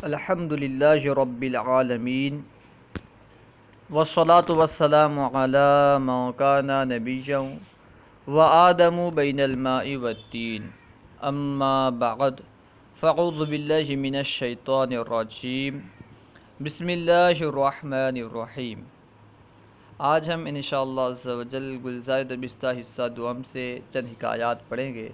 الحمد للہ رب العالمین والصلاة والسلام علی من کان نبیا وآدم بین الماء والطین اما بعد فاعوذ باللہ من الشیطان الرجیم بسم اللہ الرحمن الرحیم۔ آج ہم انشاءاللہ عز و جل گلزار دبستہ حصہ دوم سے چند حکایات پڑھیں گے۔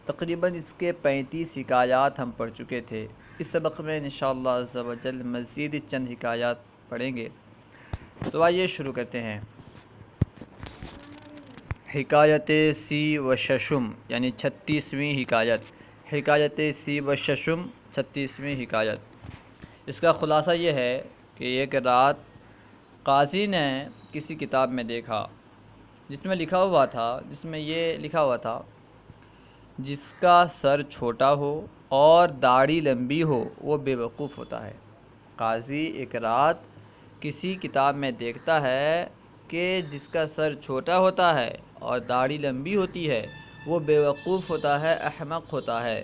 تقریباً اس کے 35 حکایات ہم پڑھ چکے تھے۔ اس سبق میں انشاءاللہ عز و جل مزید چند حکایات پڑھیں گے، تو آئیے شروع کرتے ہیں۔ حکایت سی و ششم یعنی 36ویں حکایت۔ حکایت سی و ششم 36ویں حکایت۔ اس کا خلاصہ یہ ہے کہ ایک رات قاضی نے کسی کتاب میں دیکھا جس میں یہ لکھا ہوا تھا جس کا سر چھوٹا ہو اور داڑھی لمبی ہو وہ بے وقوف ہوتا ہے۔ قاضی ایک رات کسی کتاب میں دیکھتا ہے کہ جس کا سر چھوٹا ہوتا ہے اور داڑھی لمبی ہوتی ہے وہ بے وقوف ہوتا ہے، احمق ہوتا ہے۔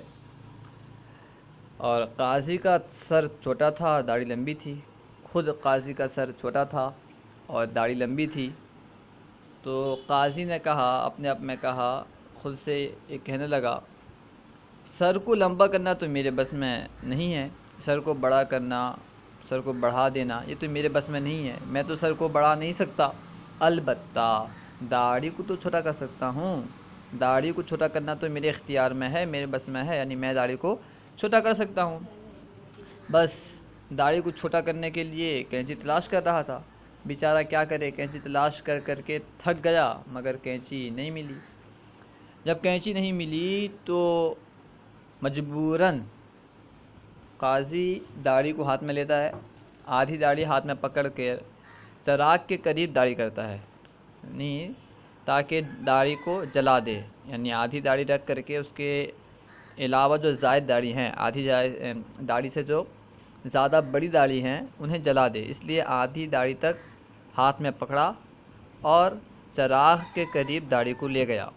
اور قاضی کا سر چھوٹا تھا، داڑھی لمبی تھی۔ خود قاضی کا سر چھوٹا تھا اور داڑھی لمبی تھی، تو قاضی نے کہا، اپنے آپ میں کہا، خود سے یہ کہنے لگا، سر کو لمبا کرنا تو میرے بس میں نہیں ہے، سر کو بڑا کرنا، سر کو بڑھا دینا یہ تو میرے بس میں نہیں ہے، میں تو سر کو بڑھا نہیں سکتا، البتہ داڑھی کو تو چھوٹا کر سکتا ہوں، داڑھی کو چھوٹا کرنا تو میرے اختیار میں ہے، میرے بس میں ہے، یعنی میں داڑھی کو چھوٹا کر سکتا ہوں۔ بس داڑھی کو چھوٹا کرنے کے لیے کینچی تلاش کر رہا تھا۔ بیچارہ کیا کرے، کینچی تلاش کر کر کے تھک گیا، مگر کینچی نہیں ملی۔ جب کینچی نہیں ملی تو مجبوراً قاضی داڑھی کو ہاتھ میں لیتا ہے، آدھی داڑھی ہاتھ میں پکڑ کے چراغ کے قریب داڑھی کرتا ہے، یعنی تاکہ داڑھی کو جلا دے، یعنی آدھی داڑھی رکھ کر کے اس کے علاوہ جو زائد داڑھی ہیں، آدھی داڑھی سے جو زیادہ بڑی داڑھی ہیں انہیں جلا دے، اس لیے آدھی داڑھی تک ہاتھ میں پکڑا اور چراغ کے قریب داڑھی کو لے گیا۔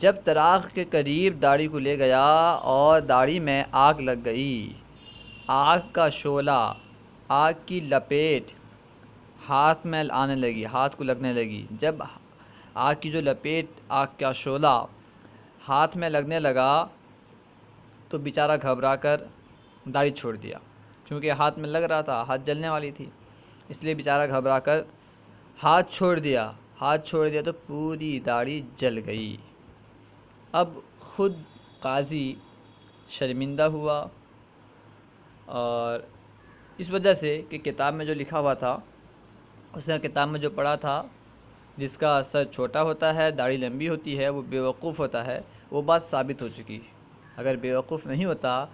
جب چراغ کے قریب داڑھی کو لے گیا اور داڑھی میں آگ لگ گئی، آگ کا شعلہ، آگ کی لپیٹ ہاتھ میں آنے لگی، ہاتھ کو لگنے لگی۔ جب آگ کی جو لپیٹ، آگ کا شعلہ ہاتھ میں لگنے لگا تو بیچارہ گھبرا کر داڑھی چھوڑ دیا، کیونکہ ہاتھ میں لگ رہا تھا، ہاتھ جلنے والی تھی، اس لیے بیچارہ گھبرا کر ہاتھ چھوڑ دیا۔ ہاتھ چھوڑ دیا تو پوری داڑھی جل گئی۔ اب خود قاضی شرمندہ ہوا، اور اس وجہ سے کہ کتاب میں جو لکھا ہوا تھا، اس نے کتاب میں جو پڑھا تھا جس کا سر چھوٹا ہوتا ہے، داڑھی لمبی ہوتی ہے، وہ بے وقوف ہوتا ہے، وہ بات ثابت ہو چکی۔ اگر بے وقوف نہیں ہوتا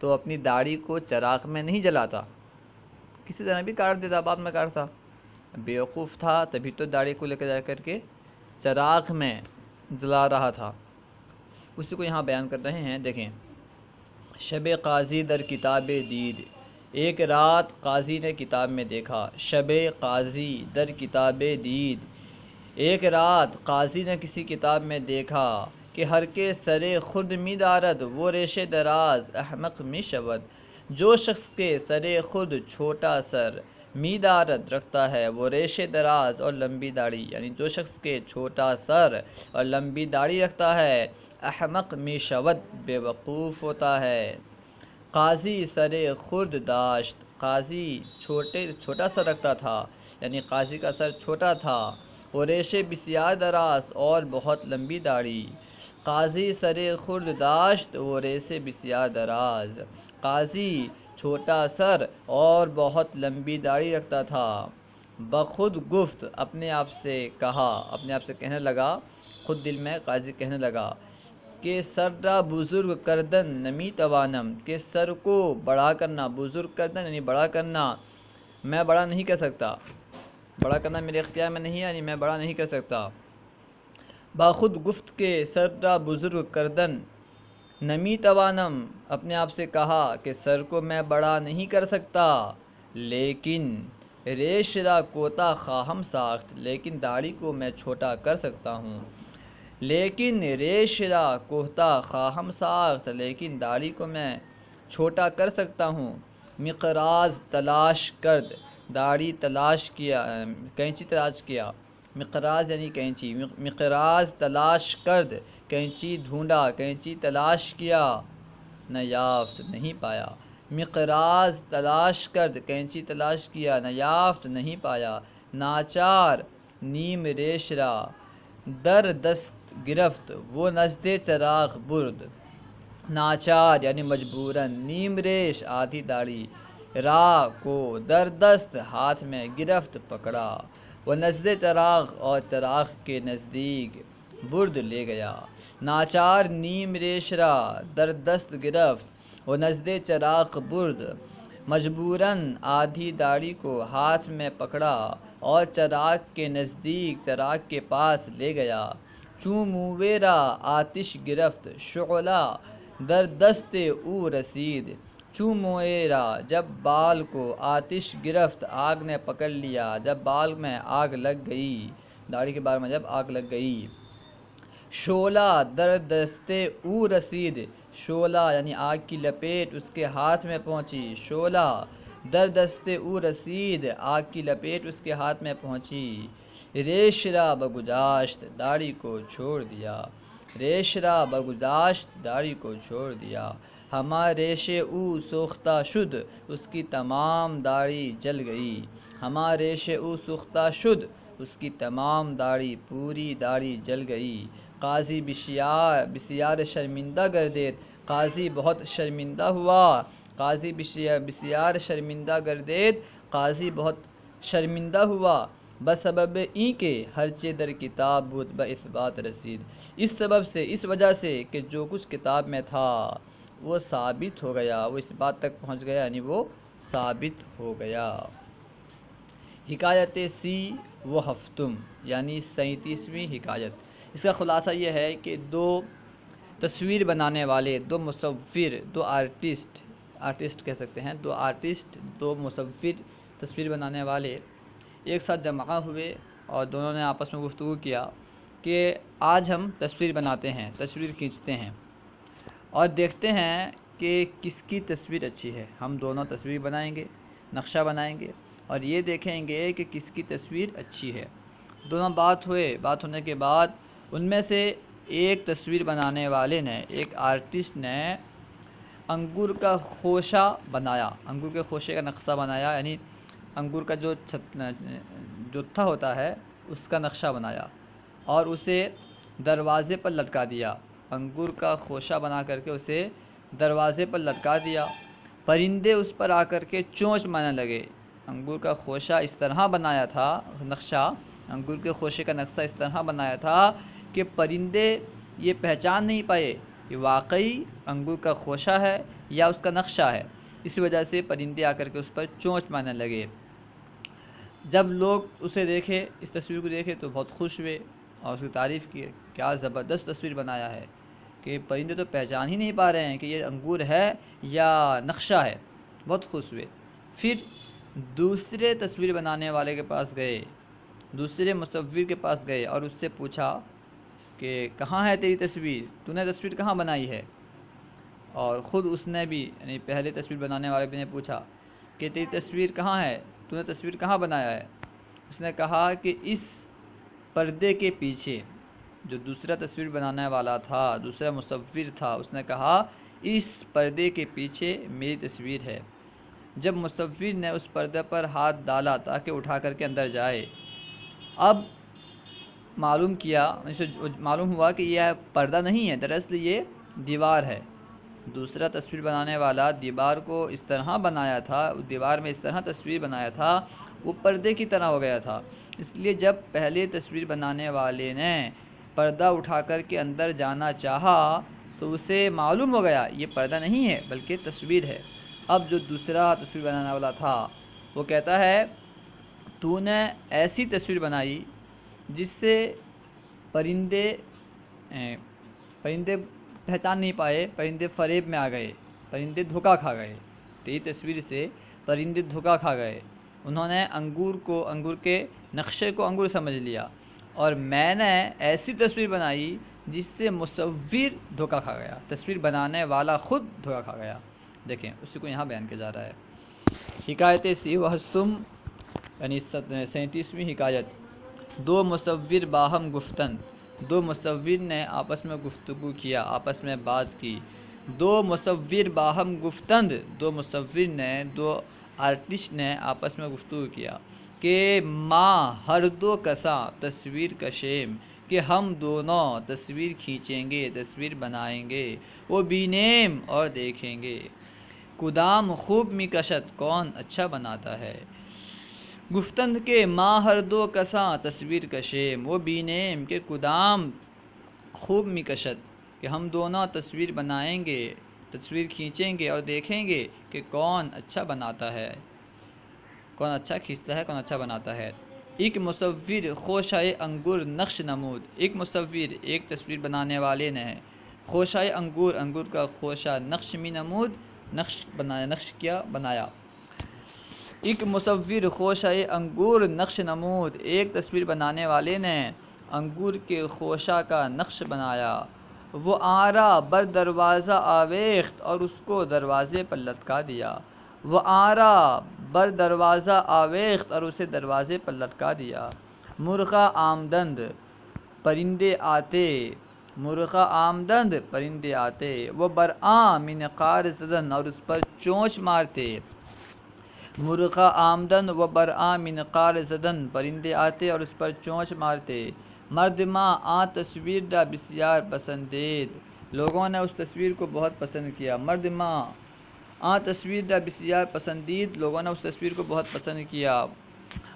تو اپنی داڑھی کو چراغ میں نہیں جلاتا، کسی طرح بھی کاٹ دیتا، بعد میں کاٹتا۔ بے وقوف تھا تبھی تو داڑھی کو لے کے جا کر کے چراغ میں جلا رہا تھا۔ اسی کو یہاں بیان کر رہے ہیں، دیکھیں۔ شب قاضی در کتاب دید، ایک رات قاضی نے کتاب میں دیکھا۔ شب قاضی در کتاب دید، ایک رات قاضی نے کسی کتاب میں دیکھا کہ ہر کے سر خرد می دارد وہ ریش دراز احمق می شود، جو شخص کے سر خود چھوٹا سر می دارد رکھتا ہے وہ ریش دراز اور لمبی داڑھی، یعنی جو شخص کے چھوٹا سر اور لمبی داڑھی رکھتا ہے احمق می شود بے وقوف ہوتا ہے۔ قاضی سر خرد داشت، قاضی چھوٹا سر رکھتا تھا، یعنی قاضی کا سر چھوٹا تھا، اور ریشے بسیار دراز اور بہت لمبی داڑھی۔ قاضی سر خرد داشت و ریشے بسیار دراز، قاضی چھوٹا سر اور بہت لمبی داڑھی رکھتا تھا۔ بخود گفت، اپنے آپ سے کہا، اپنے آپ سے کہنے لگا، خود دل میں قاضی کہنے لگا کہ سر را بزرگ کردن نمی توانم، کہ سر کو بڑا کرنا، بزرگ کردن یعنی بڑا کرنا، میں بڑا نہیں کر سکتا، بڑا کرنا میرے اختیار میں نہیں ہے، یعنی میں بڑا نہیں کر سکتا۔ باخود گفت کے سر را بزرگ کردن نمی توانم، اپنے آپ سے کہا کہ سر کو میں بڑا نہیں کر سکتا، لیکن ریش را کوتا خواہم ساخت، لیکن داڑھی کو میں چھوٹا کر سکتا ہوں۔ لیکن ریش را کوتا خواہم ساخت، لیکن داڑھی کو میں چھوٹا کر سکتا ہوں، مقراض تلاش کرد، داڑھی تلاش کیا، کینچی تلاش کیا، مقراض یعنی کینچی، مقراض تلاش کرد، کینچی ڈھونڈا، کینچی تلاش کیا، نہ یافت نہیں پایا، مقراض تلاش کرد، کینچی تلاش کیا، نہ یافت نہیں پایا، ناچار نیم ریش را در دست گرفت، وہ نزد چراغ برد، ناچار یعنی مجبوراً، نیم ریش آدھی داڑھی، را کو در دست ہاتھ میں، گرفت پکڑا، وہ نزد چراغ اور چراغ کے نزدیک، برد لے گیا، ناچار نیم ریش را در دست گرفت، وہ نزد چراغ برد، مجبوراً آدھی داڑھی کو ہاتھ میں پکڑا اور چراغ کے نزدیک، چراغ کے پاس لے گیا، چوں مویرا آتش گرفت، شعلہ در دست او رسید، چوں مویرا جب بال کو، آتش گرفت آگ نے پکڑ لیا، جب بال میں آگ لگ گئی، داڑھی کے بال میں جب آگ لگ گئی، شعلہ در دست او رسید، شعلہ یعنی آگ کی لپیٹ اس کے ہاتھ میں پہنچی، شعلہ در دست او رسید، آگ کی لپیٹ اس کے ہاتھ میں پہنچی، ریش را بگذاشت، داڑھی کو چھوڑ دیا، ریش را بگذاشت، داڑھی کو چھوڑ دیا، ہما ریش او سوختہ شد، اس کی تمام داڑھی جل گئی، ہما ریش او سوختہ شد، اس کی تمام داڑھی، پوری داڑھی جل گئی، قاضی بسیار شرمندہ گردید، قاضی بہت شرمندہ ہوا، قاضی بسیار شرمندہ گردید، قاضی بہت شرمندہ ہوا، بسبب این کے ہرچے در کتاب بود با اثبات رسید، اس سبب سے، اس وجہ سے کہ جو کچھ کتاب میں تھا وہ ثابت ہو گیا، وہ اس بات تک پہنچ گیا، یعنی وہ ثابت ہو گیا۔ حکایت سی و ہفتم یعنی 37ویں حکایت، اس کا خلاصہ یہ ہے کہ دو تصویر بنانے والے، دو مصور، دو آرٹسٹ کہہ سکتے ہیں، دو آرٹسٹ، دو مصور، تصویر بنانے والے ایک ساتھ جمع ہوئے اور دونوں نے آپس میں گفتگو کیا کہ آج ہم تصویر بناتے ہیں، تصویر کھینچتے ہیں اور دیکھتے ہیں کہ کس کی تصویر اچھی ہے، ہم دونوں تصویر بنائیں گے، نقشہ بنائیں گے اور یہ دیکھیں گے کہ کس کی تصویر اچھی ہے۔ دونوں بات ہونے کے بعد ان میں سے ایک تصویر بنانے والے نے، ایک آرٹسٹ نے انگور کا خوشہ بنایا، انگور کے خوشے کا نقشہ بنایا، یعنی انگور کا جو تھا ہوتا ہے اس کا نقشہ بنایا اور اسے دروازے پر لٹکا دیا، انگور کا خوشہ بنا کر کے اسے دروازے پر لٹکا دیا، پرندے اس پر آ کر کے چونچ مارنے لگے، انگور کا خوشہ اس طرح بنایا تھا، نقشہ انگور کے خوشے کا نقشہ اس طرح بنایا تھا کہ پرندے یہ پہچان نہیں پائے کہ واقعی انگور کا خوشہ ہے یا اس کا نقشہ ہے، اس وجہ سے پرندے آ کر کے اس پر چونچ مارنے لگے۔ جب لوگ اسے دیکھے، اس تصویر کو دیکھے تو بہت خوش ہوئے اور اس کی تعریف کی، کیا زبردست تصویر بنایا ہے کہ پرندے تو پہچان ہی نہیں پا رہے ہیں کہ یہ انگور ہے یا نقشہ ہے، بہت خوش ہوئے۔ پھر دوسرے تصویر بنانے والے کے پاس گئے، دوسرے مصور کے پاس گئے اور اس سے پوچھا کہ کہاں ہے تیری تصویر، تو نے تصویر کہاں بنائی ہے؟ اور خود اس نے بھی، یعنی پہلے تصویر بنانے والے نے پوچھا کہ تیری تصویر کہاں ہے، تو نے تصویر کہاں بنایا ہے؟ اس نے کہا کہ اس پردے کے پیچھے، جو دوسرا تصویر بنانے والا تھا، دوسرا مصور تھا، اس نے کہا اس پردے کے پیچھے میری تصویر ہے۔ جب مصور نے اس پردے پر ہاتھ ڈالا تاکہ اٹھا کر کے اندر جائے، اب معلوم ہوا کہ یہ پردہ نہیں ہے، دراصل یہ دیوار ہے۔ دوسرا تصویر بنانے والا دیوار کو اس طرح بنایا تھا، دیوار میں اس طرح تصویر بنایا تھا، وہ پردے کی طرح ہو گیا تھا، اس لیے جب پہلے تصویر بنانے والے نے پردہ اٹھا کر کے اندر جانا چاہا تو اسے معلوم ہو گیا یہ پردہ نہیں ہے بلکہ تصویر ہے۔ اب جو دوسرا تصویر بنانے والا تھا وہ کہتا ہے تو نے ایسی تصویر بنائی جس سے پرندے پہچان نہیں پائے، پرندے فریب میں آ گئے، پرندے دھوکا کھا گئے، تیری تصویر سے پرندے دھوکا کھا گئے، انہوں نے انگور کے نقشے کو انگور سمجھ لیا، اور میں نے ایسی تصویر بنائی جس سے مصور دھوکا کھا گیا، تصویر بنانے والا خود دھوکا کھا گیا۔ دیکھیں اسی کو یہاں بیان کیا جا رہا ہے۔ حکایت سی و ہستم یعنی 37ویں حکایت، دو مصور باہم گفتن، دو مصور نے آپس میں گفتگو کیا، آپس میں بات کی۔ دو مصور باہم گفتند، دو مصور نے، دو آرٹسٹ نے آپس میں گفتگو کیا کہ ماں ہر دو کساں تصویر کشیم، کہ ہم دونوں تصویر کھینچیں گے، تصویر بنائیں گے، وہ بینیم اور دیکھیں گے، کدام خوب می کشت کون اچھا بناتا ہے، گفتند کے ماں ہر دو کساں تصویر کشیم، وہ بینیم کہ کدام خوب می کشت کہ ہم دونوں تصویر بنائیں گے، تصویر کھینچیں گے اور دیکھیں گے کہ کون اچھا بناتا ہے، کون اچھا کھینچتا ہے، کون اچھا بناتا ہے۔ ایک مصور خوشائے انگور نقش نمود، ایک مصور ایک تصویر بنانے والے نے خوشائے انگور، انگور کا خوشہ، نقش می نمود نقش بنایا، نقش کیا بنایا۔ ایک مصور خوشائے انگور نقش نمود، ایک تصویر بنانے والے نے انگور کے خوشہ کا نقش بنایا۔ وہ آرا بر دروازہ آویخت، اور اس کو دروازے پر لٹکا دیا۔ وہ آرا بر دروازہ آویخت، اور اسے دروازے پر لٹکا دیا۔ مرغا آمدند، پرندے آتے، مرغا آمدند پرندے آتے، وہ برآں من قار زدن، اور اس پر چونچ مارتے۔ مرغا آمدن و برآں من قار زدن، پرندے آتے اور اس پر چونچ مارتے۔ مرد ماں آ تصویر دا بسیار پسندید، لوگوں نے اس تصویر کو بہت پسند کیا۔ مرد ماں آ تصویر دا بسیار پسندید، لوگوں نے اس تصویر کو بہت پسند کیا۔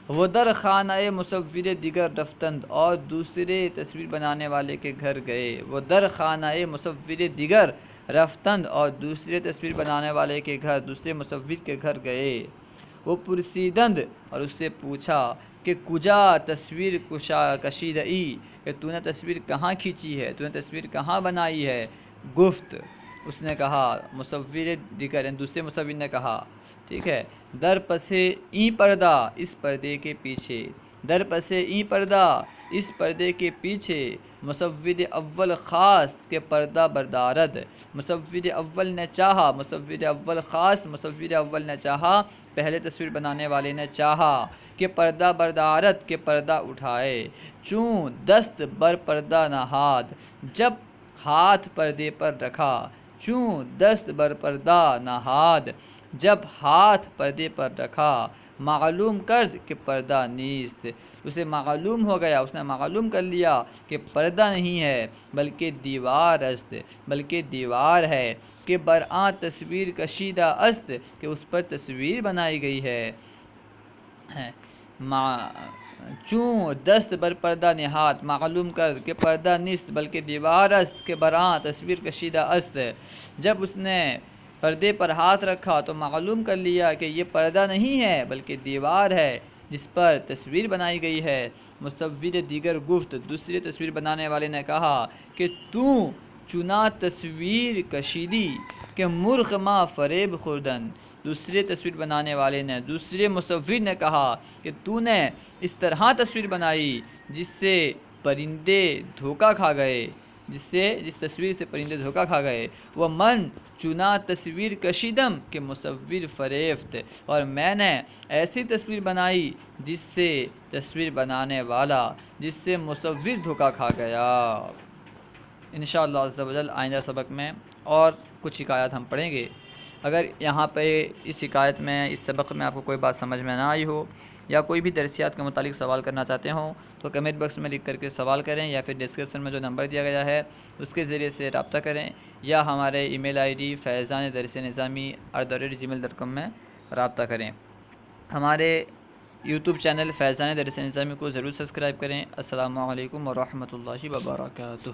وہ در خانہ مصور دیگر رفتند، اور دوسرے تصویر بنانے والے کے گھر گئے۔ وہ در خانہ مصور دیگر رفتند، اور دوسرے تصویر بنانے والے کے گھر، دوسرے مصور کے گھر گئے۔ وہ پرسیدند، اور اس سے پوچھا کہ کجا تصویر کشیدئی، کہ تو نے تصویر کہاں کھینچی ہے، تو نے تصویر کہاں بنائی ہے۔ گفت، اس نے کہا، مصور دیگر یعنی دوسرے مصور نے کہا، ٹھیک ہے، در پسے این پردہ، اس پردے کے پیچھے، در پسے این پردہ، اس پردے کے پیچھے، مصور اول خواست کہ پردہ بردارد، مصور اول نے چاہا، مصور اول خواست، مصور اول نے چاہا، پہلے تصویر بنانے والے نے چاہا کہ پردہ بردارت، کہ پردہ اٹھائے، چون دست بر پردہ نہاد، جب ہاتھ پردے پر رکھا، چون دست بر پردہ نہاد، جب ہاتھ پردے پر رکھا، معلوم کرد کہ پردہ نیست، اسے معلوم ہو گیا، اس نے معلوم کر لیا کہ پردہ نہیں ہے بلکہ دیوار است، بلکہ دیوار ہے، کہ برآں تصویر کشیدہ است، کہ اس پر تصویر بنائی گئی ہے۔ چون دست بر پردہ نہاد، معلوم کر کہ پردہ نیست بلکہ دیوار است، کہ برآں تصویر کشیدہ است، جب اس نے پردے پر ہاتھ رکھا تو معلوم کر لیا کہ یہ پردہ نہیں ہے بلکہ دیوار ہے جس پر تصویر بنائی گئی ہے۔ مصور دیگر گفت، دوسری تصویر بنانے والے نے کہا کہ تو چنا تصویر کشیدی کہ مرغ ما فریب خوردن، دوسرے تصویر بنانے والے نے، دوسرے مصور نے کہا کہ تو نے اس طرح تصویر بنائی جس سے پرندے دھوکہ کھا گئے، جس تصویر سے پرندے دھوکہ کھا گئے۔ وہ من چنا تصویر کشیدم کہ مصور فریفت، اور میں نے ایسی تصویر بنائی جس سے تصویر بنانے والا، جس سے مصور دھوکہ کھا گیا۔ انشاءاللہ عز و جل آئندہ سبق میں اور کچھ حکایات ہم پڑھیں گے۔ اگر یہاں پہ اس حکایت میں، اس سبق میں آپ کو کوئی بات سمجھ میں نہ آئی ہو، یا کوئی بھی درسیات کے متعلق سوال کرنا چاہتے ہوں تو کمنٹ باکس میں لکھ کر کے سوال کریں، یا پھر ڈسکرپشن میں جو نمبر دیا گیا ہے اس کے ذریعے سے رابطہ کریں، یا ہمارے ای میل آئی ڈی faizan-nizami@gmail.com میں رابطہ کریں۔ ہمارے یوٹیوب چینل فیضان درس نظامی کو ضرور سبسکرائب کریں۔ السلام علیکم ورحمۃ اللہ وبرکاتہ۔